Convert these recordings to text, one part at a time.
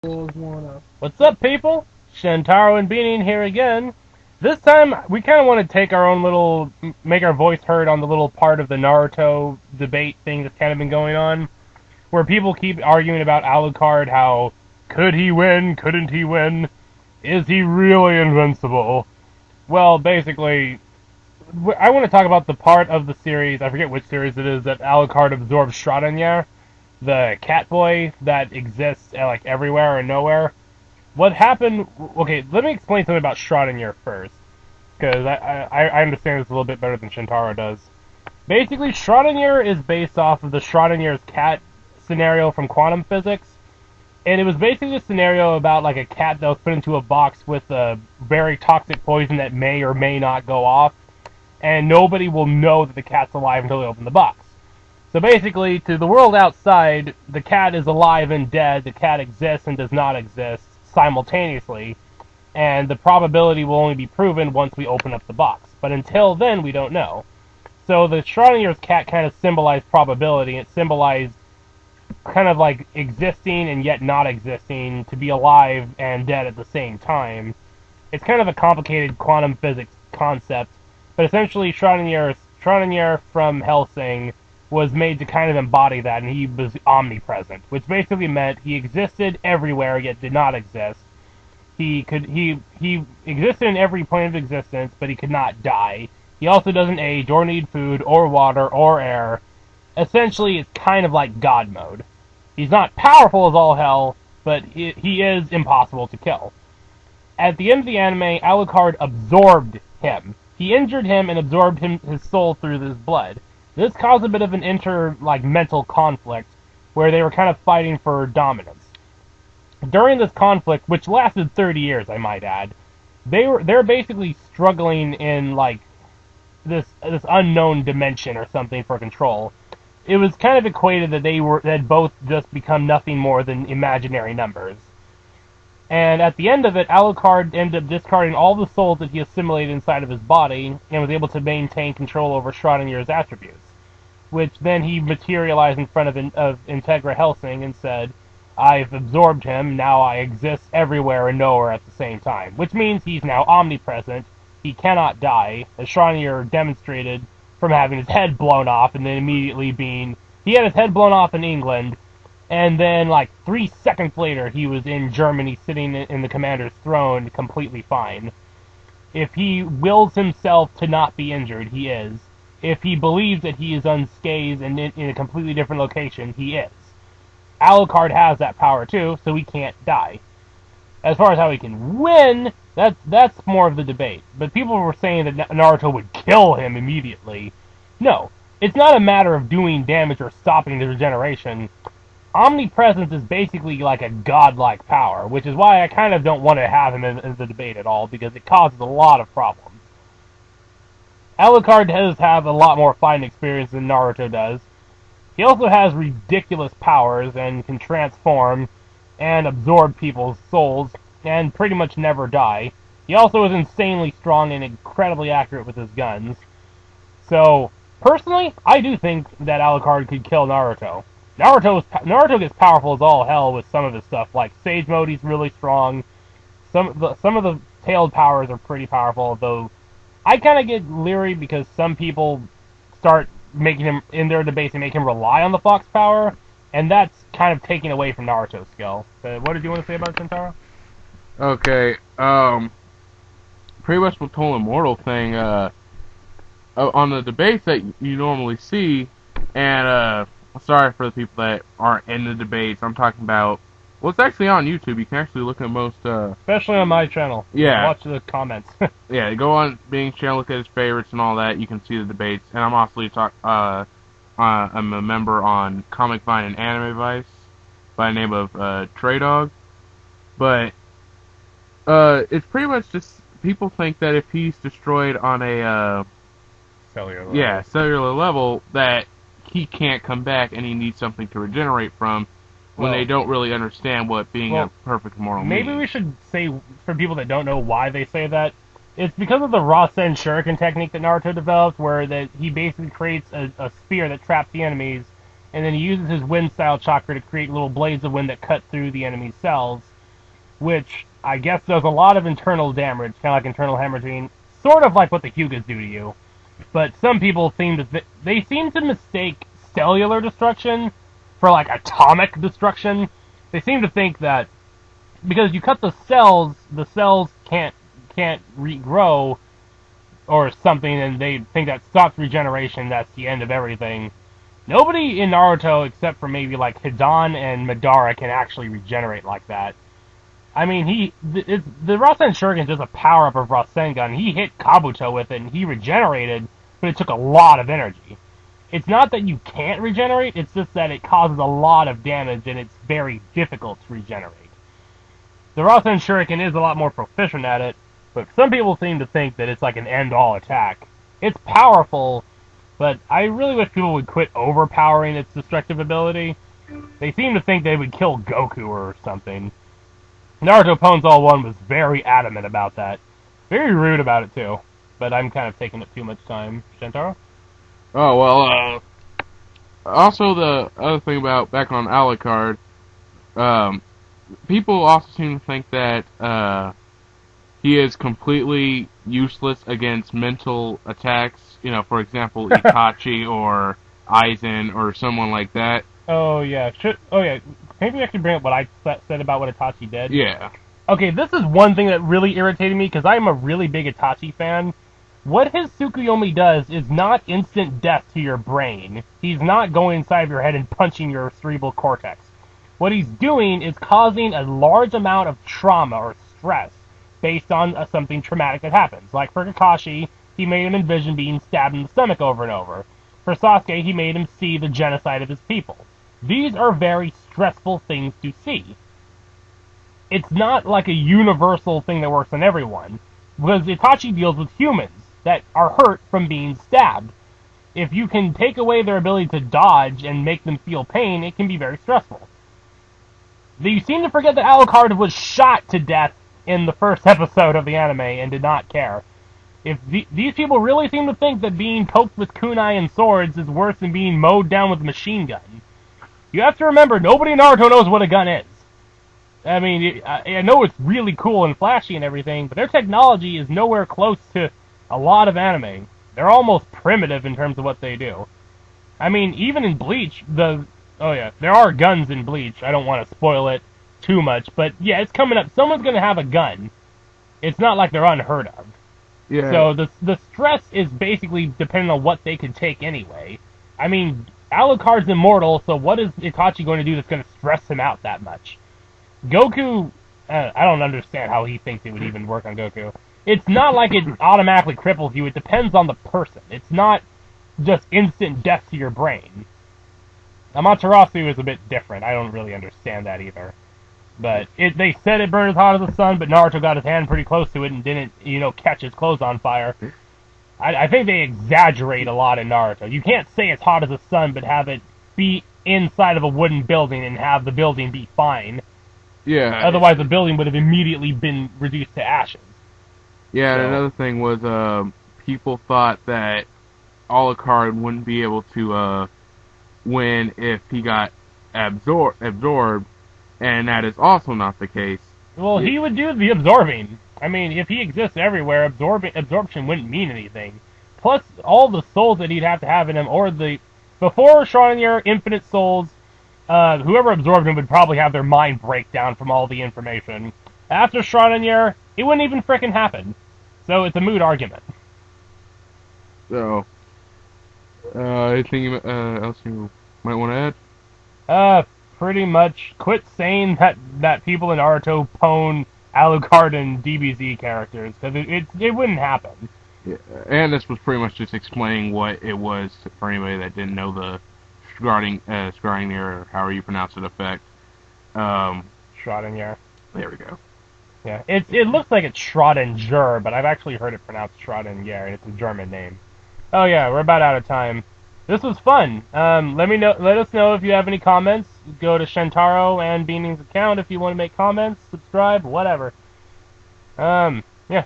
What's up, people? Shintaro and Beanie here again. This time, we kind of want to take our own little, make our voice heard on the little part of the Naruto debate thing that's kind of been going on, where people keep arguing about Alucard, how, could he win, couldn't he win, is he really invincible? Well, basically, I want to talk about the part of the series, I forget which series it is, that Alucard absorbs Schrödinger, the cat boy that exists like everywhere and nowhere. What happened? Okay, let me explain something about Schrödinger first, because I understand this a little bit better than Shintaro does. Basically, Schrödinger is based off of the Schrödinger's cat scenario from quantum physics, and it was basically a scenario about like a cat that was put into a box with a very toxic poison that may or may not go off, and nobody will know that the cat's alive until they open the box. So basically, to the world outside, the cat is alive and dead, the cat exists and does not exist simultaneously, and the probability will only be proven once we open up the box. But until then, we don't know. So the Schrodinger's cat kind of symbolized probability. It symbolized kind of like existing and yet not existing, to be alive and dead at the same time. It's kind of a complicated quantum physics concept, but essentially Schrödinger from Hellsing was made to kind of embody that, and he was omnipresent, which basically meant he existed everywhere yet did not exist. He existed in every plane of existence, but he could not die. He also doesn't age or need food or water or air. Essentially, it's kind of like God mode. He's not powerful as all hell, but he is impossible to kill. At the end of the anime, Alucard absorbed him. He injured him and absorbed his soul through his blood. This caused a bit of an mental conflict, where they were kind of fighting for dominance. During this conflict, which lasted 30 years, I might add, they're basically struggling in like this unknown dimension or something for control. It was kind of equated that they had both just become nothing more than imaginary numbers. And at the end of it, Alucard ended up discarding all the souls that he assimilated inside of his body, and was able to maintain control over Schrodinger's attributes. Which then he materialized in front of Integra Hellsing and said, I've absorbed him, now I exist everywhere and nowhere at the same time. Which means he's now omnipresent, he cannot die, as Schrödinger demonstrated from having his head blown off and then immediately he had his head blown off in England, and then like 3 seconds later he was in Germany sitting in the commander's throne completely fine. If he wills himself to not be injured, he is. If he believes that he is unscathed and in a completely different location, he is. Alucard has that power too, so he can't die. As far as how he can win, that's more of the debate. But people were saying that Naruto would kill him immediately. No, it's not a matter of doing damage or stopping the regeneration. Omnipresence is basically like a godlike power, which is why I kind of don't want to have him in the debate at all, because it causes a lot of problems. Alucard does have a lot more fighting experience than Naruto does. He also has ridiculous powers and can transform and absorb people's souls and pretty much never die. He also is insanely strong and incredibly accurate with his guns. So, personally, I do think that Alucard could kill Naruto. Naruto gets powerful as all hell with some of his stuff, like Sage Mode, he's really strong. Some of the tailed powers are pretty powerful, though I kind of get leery because some people start making him, in their debates, and make him rely on the Fox power, and that's kind of taking away from Naruto's skill. So what did you want to say about Shintaro? Okay, pretty much with the whole immortal thing, on the debates that you normally see, and, sorry for the people that aren't in the debates, I'm talking about, well, it's actually on YouTube, you can actually look at most, especially on my channel. Yeah. Watch the comments. Yeah, go on Bing's channel, look at his favorites and all that, you can see the debates, and I'm also I'm a member on Comic Vine and Anime Vice, by the name of, Trey Dog, but, it's pretty much just, people think that if he's destroyed on a, cellular level, that he can't come back and he needs something to regenerate from, when they don't really understand what being a perfect immortal means. Maybe we should say, for people that don't know why they say that, it's because of the Rasen Shuriken technique that Naruto developed, where he basically creates a spear that traps the enemies, and then he uses his wind style chakra to create little blades of wind that cut through the enemy's cells, which I guess does a lot of internal damage, kind of like internal hemorrhaging, sort of like what the Hyugas do to you. But some people seem to they seem to mistake cellular destruction for like atomic destruction. They seem to think that because you cut the cells can't regrow or something, and they think that stops regeneration. That's the end of everything. Nobody in Naruto, except for maybe like Hidan and Madara, can actually regenerate like that. I mean, the Rasen Shuriken is just a power up of Rasengan. He hit Kabuto with it, and he regenerated, but it took a lot of energy. It's not that you can't regenerate; it's just that it causes a lot of damage, and it's very difficult to regenerate. The Rasen Shuriken is a lot more proficient at it, but some people seem to think that it's like an end-all attack. It's powerful, but I really wish people would quit overpowering its destructive ability. They seem to think they would kill Goku or something. Naruto Pons All One was very adamant about that. Very rude about it, too. But I'm kind of taking up too much time. Shintaro? Oh, well, also the other thing about, back on Alucard, people also seem to think that, he is completely useless against mental attacks. You know, for example, Itachi or Aizen or someone like that. Oh, yeah. Maybe I should bring up what I said about what Itachi did. Yeah. Okay, this is one thing that really irritated me, because I'm a really big Itachi fan. What his Tsukuyomi does is not instant death to your brain. He's not going inside of your head and punching your cerebral cortex. What he's doing is causing a large amount of trauma or stress based on something traumatic that happens. Like for Kakashi, he made him envision being stabbed in the stomach over and over. For Sasuke, he made him see the genocide of his people. These are very stressful things to see. It's not like a universal thing that works on everyone, because Itachi deals with humans that are hurt from being stabbed. If you can take away their ability to dodge and make them feel pain, it can be very stressful. You seem to forget that Alucard was shot to death in the first episode of the anime and did not care. If these people really seem to think that being poked with kunai and swords is worse than being mowed down with a machine gun, you have to remember, nobody in Naruto knows what a gun is. I mean, I know it's really cool and flashy and everything, but their technology is nowhere close to a lot of anime. They're almost primitive in terms of what they do. I mean, even in Bleach, there are guns in Bleach. I don't want to spoil it too much, but yeah, it's coming up. Someone's going to have a gun. It's not like they're unheard of. Yeah. So the stress is basically depending on what they can take anyway. I mean, Alucard's immortal, so what is Itachi going to do that's going to stress him out that much? Goku, I don't understand how he thinks it would even work on Goku. It's not like it automatically cripples you. It depends on the person. It's not just instant death to your brain. Amaterasu is a bit different. I don't really understand that either. But they said it burned as hot as the sun, but Naruto got his hand pretty close to it and didn't, catch his clothes on fire. I think they exaggerate a lot in Naruto. You can't say it's hot as the sun, but have it be inside of a wooden building and have the building be fine. Yeah. Otherwise, the building would have immediately been reduced to ashes. Yeah, and another thing was, people thought that Alucard wouldn't be able to, win if he got absorbed, and that is also not the case. Well, he would do the absorbing. I mean, if he exists everywhere, absorption wouldn't mean anything. Plus, all the souls that he'd have to have in him, before Schrödinger, infinite souls, whoever absorbed him would probably have their mind break down from all the information. After Schrödinger, it wouldn't even frickin' happen. So it's a moot argument. So, anything else you might want to add? Pretty much quit saying that people in Naruto pwn Alucard and DBZ characters, because it wouldn't happen. Yeah, and this was pretty much just explaining what it was for anybody that didn't know the Schrödinger, or however you pronounce it, effect. Schrödinger. There we go. Yeah, it looks like it's Schrödinger, but I've actually heard it pronounced Schrödinger, and it's a German name. Oh yeah, we're about out of time. This was fun. Let us know if you have any comments. Go to Shintaro and Beaning's account if you want to make comments, subscribe, whatever. Yeah.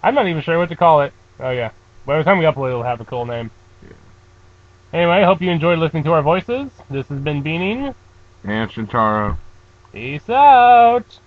I'm not even sure what to call it. Oh yeah. By the time we upload, it'll have a cool name. Yeah. Anyway, I hope you enjoyed listening to our voices. This has been Beaning. And Shintaro. Peace out!